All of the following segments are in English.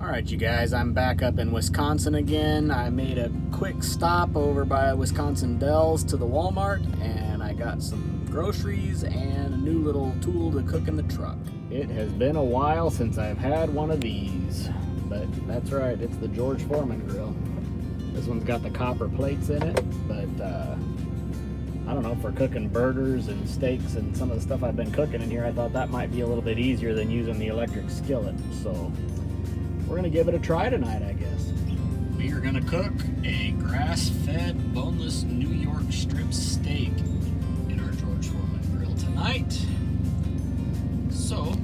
Alright, you guys, I'm back up in Wisconsin again. I made a quick stop over by Wisconsin Dells to the Walmart, and I got some groceries and a new little tool to cook in the truck. It has been a while since I've had one of these, but that's right, it's the George Foreman grill. This one's got the copper plates in it, but I don't know, for cooking burgers and steaks and some of the stuff I've been cooking in here, I thought that might be a little bit easier than using the electric skillet, so we're gonna give it a try tonight, I guess. We are gonna cook a grass-fed, boneless New York strip steak in our George Foreman grill tonight. So,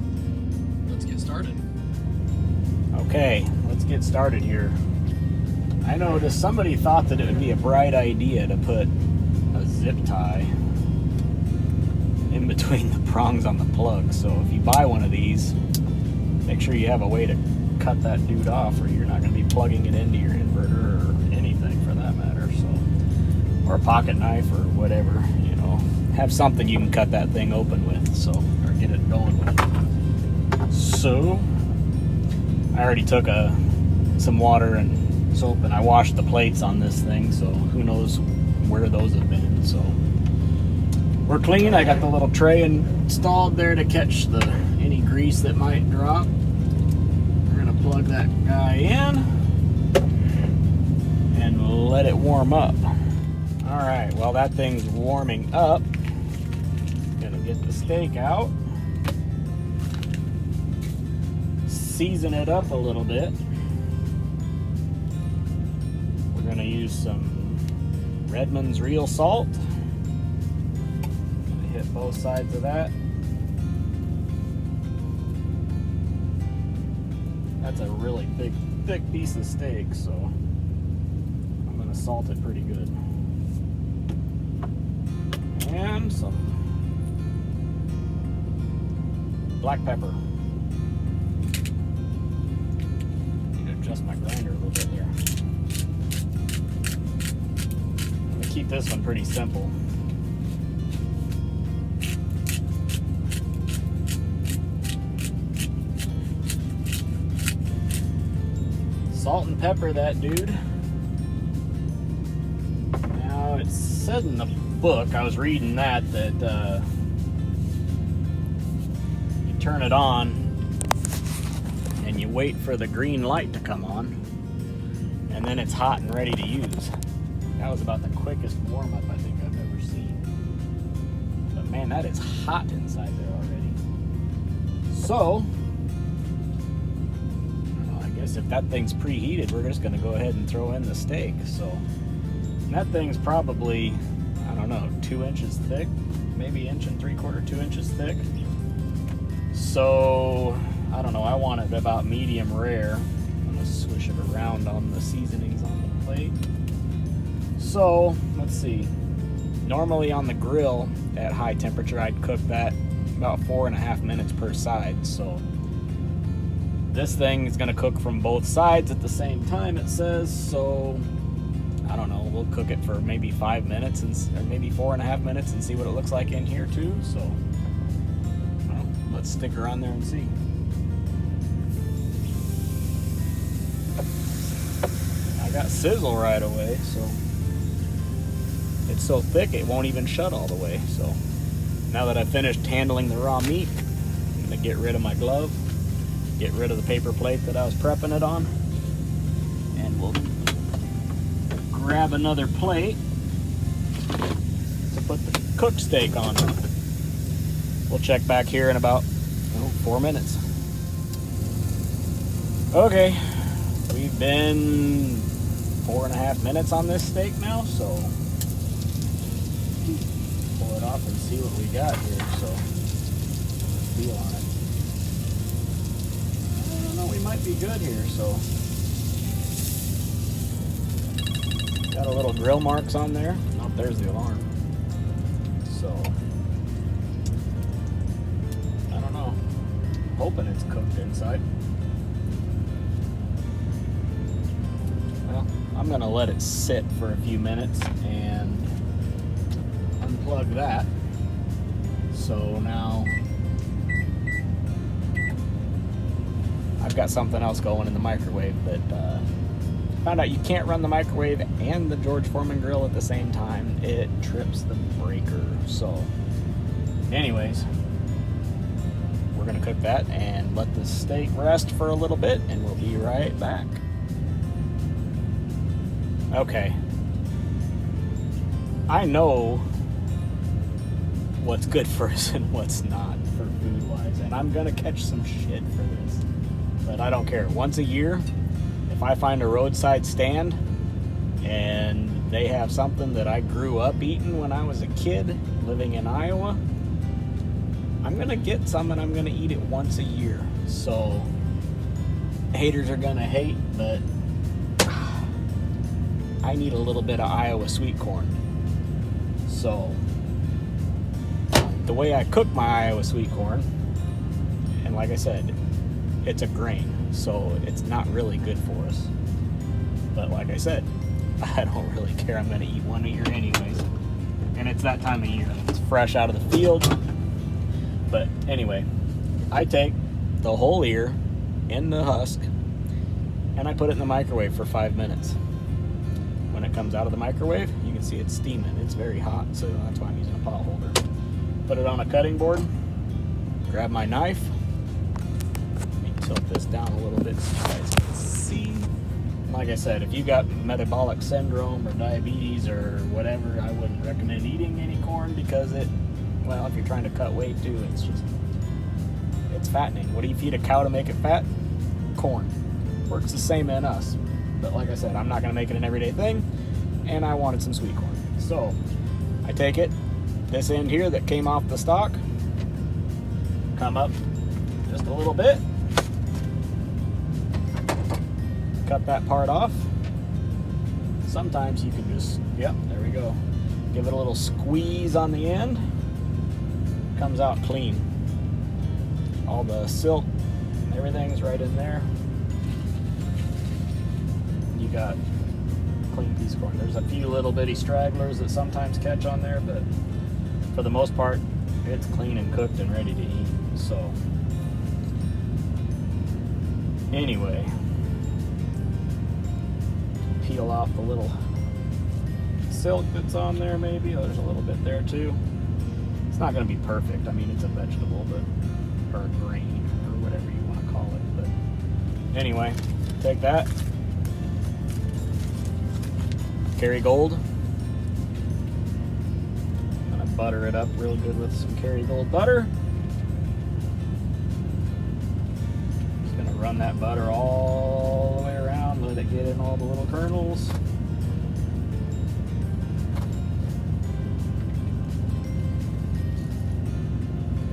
let's get started. Okay, let's get started here. I noticed somebody thought that it would be a bright idea to put a zip tie in between the prongs on the plug. So if you buy one of these, make sure you have a way to cut that dude off, or you're not going to be plugging it into your inverter or anything for that matter. So, or a pocket knife or whatever, you know, have something you can cut that thing open with, so, or get it going with. So I already took some water and soap and I washed the plates on this thing, so who knows where those have been. So we're clean. I got the little tray installed there to catch any grease that might drop. Plug that guy in and let it warm up. All right, while that thing's warming up, gonna get the steak out, season it up a little bit. We're gonna use some Redmond's real salt. Gonna hit both sides of that. That's a really big, thick piece of steak, so I'm gonna salt it pretty good. And some black pepper. Need to adjust my grinder a little bit here. I'm gonna keep this one pretty simple. Salt and pepper that dude. Now it said in the book, I was reading that you turn it on and you wait for the green light to come on, and then it's hot and ready to use. That was about the quickest warm up I think I've ever seen. But man, that is hot inside there already. So if that thing's preheated, we're just going to go ahead and throw in the steak. So that thing's probably, I don't know, 2 inches thick, maybe 1 3/4, 2 inches thick. So I don't know, I want it about medium rare. I'm going to swish it around on the seasonings on the plate. So let's see, normally on the grill at high temperature I'd cook that about 4.5 minutes per side. So this thing is going to cook from both sides at the same time, it says. So I don't know, we'll cook it for maybe 5 minutes or maybe 4.5 minutes and see what it looks like in here too. So well, let's stick around there and see. I got sizzle right away, so it's so thick it won't even shut all the way. So now that I've finished handling the raw meat, I'm going to get rid of my glove, get rid of the paper plate that I was prepping it on, and we'll grab another plate to put the cooked steak on. We'll check back here in about 4 minutes. Okay, we've been 4.5 minutes on this steak now, so pull it off and see what we got here. So feel on it. We might be good here. So got a little grill marks on there. Oh, there's the alarm. So I don't know, hoping it's cooked inside. Well, I'm gonna let it sit for a few minutes and unplug that. So now I've got something else going in the microwave, but found out you can't run the microwave and the George Foreman grill at the same time. It trips the breaker. So anyways, we're gonna cook that and let the steak rest for a little bit, and we'll be right back. Okay, I know what's good for us and what's not for food wise, and I'm gonna catch some shit for this, but I don't care. Once a year, if I find a roadside stand and they have something that I grew up eating when I was a kid living in Iowa, I'm gonna get some and I'm gonna eat it once a year. So haters are gonna hate, but I need a little bit of Iowa sweet corn. So the way I cook my Iowa sweet corn, and like I said, it's a grain, so it's not really good for us. But like I said, I don't really care. I'm gonna eat one a year anyways. And it's that time of year. It's fresh out of the field. But anyway, I take the whole ear in the husk and I put it in the microwave for 5 minutes. When it comes out of the microwave, you can see it's steaming. It's very hot, so that's why I'm using a pot holder. Put it on a cutting board, grab my knife. Let me tilt this down a little bit so you guys can see. Like I said, if you got metabolic syndrome or diabetes or whatever, I wouldn't recommend eating any corn because well, if you're trying to cut weight too, it's fattening. What do you feed a cow to make it fat? Corn. Works the same in us. But like I said, I'm not going to make it an everyday thing, and I wanted some sweet corn. So I take it, this end here that came off the stalk, come up just a little bit, cut that part off. Sometimes you can just, yep, there we go. Give it a little squeeze on the end. Comes out clean. All the silk, everything's right in there. You got a clean piece of corn. There's a few little bitty stragglers that sometimes catch on there, but for the most part, it's clean and cooked and ready to eat. So anyway, peel off the little silk that's on there maybe. Oh, there's a little bit there too. It's not going to be perfect. I mean, it's a vegetable, but or grain or whatever you want to call it. But anyway, take that. Kerrygold. I'm going to butter it up real good with some Kerrygold butter. Just going to run that butter all the way around, let it get in all the little kernels.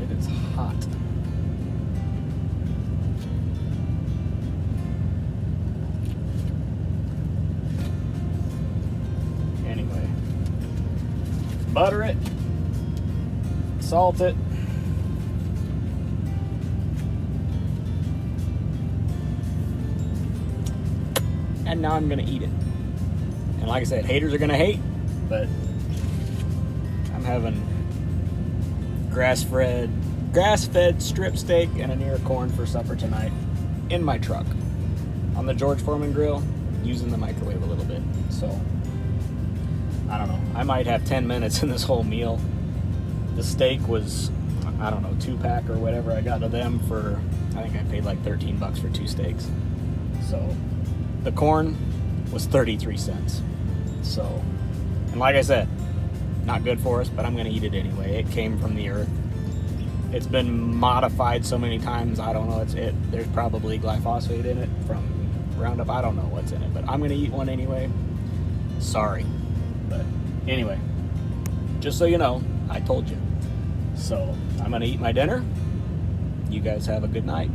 It is hot. Anyway, butter it, salt it, and now I'm gonna eat it. And like I said, haters are gonna hate, but I'm having grass-fed strip steak and an ear of corn for supper tonight in my truck on the George Foreman grill, using the microwave a little bit. So I don't know, I might have 10 minutes in this whole meal. The steak was, I don't know, 2-pack or whatever I got to them for, I think I paid like $13 for 2 steaks. So the corn was 33 cents. So, and like I said, not good for us, but I'm gonna eat it anyway. It came from the earth. It's been modified so many times, I don't know, there's probably glyphosate in it from Roundup. I don't know what's in it, but I'm gonna eat one anyway. Sorry. But anyway, just so you know, I told you. So I'm gonna eat my dinner. You guys have a good night.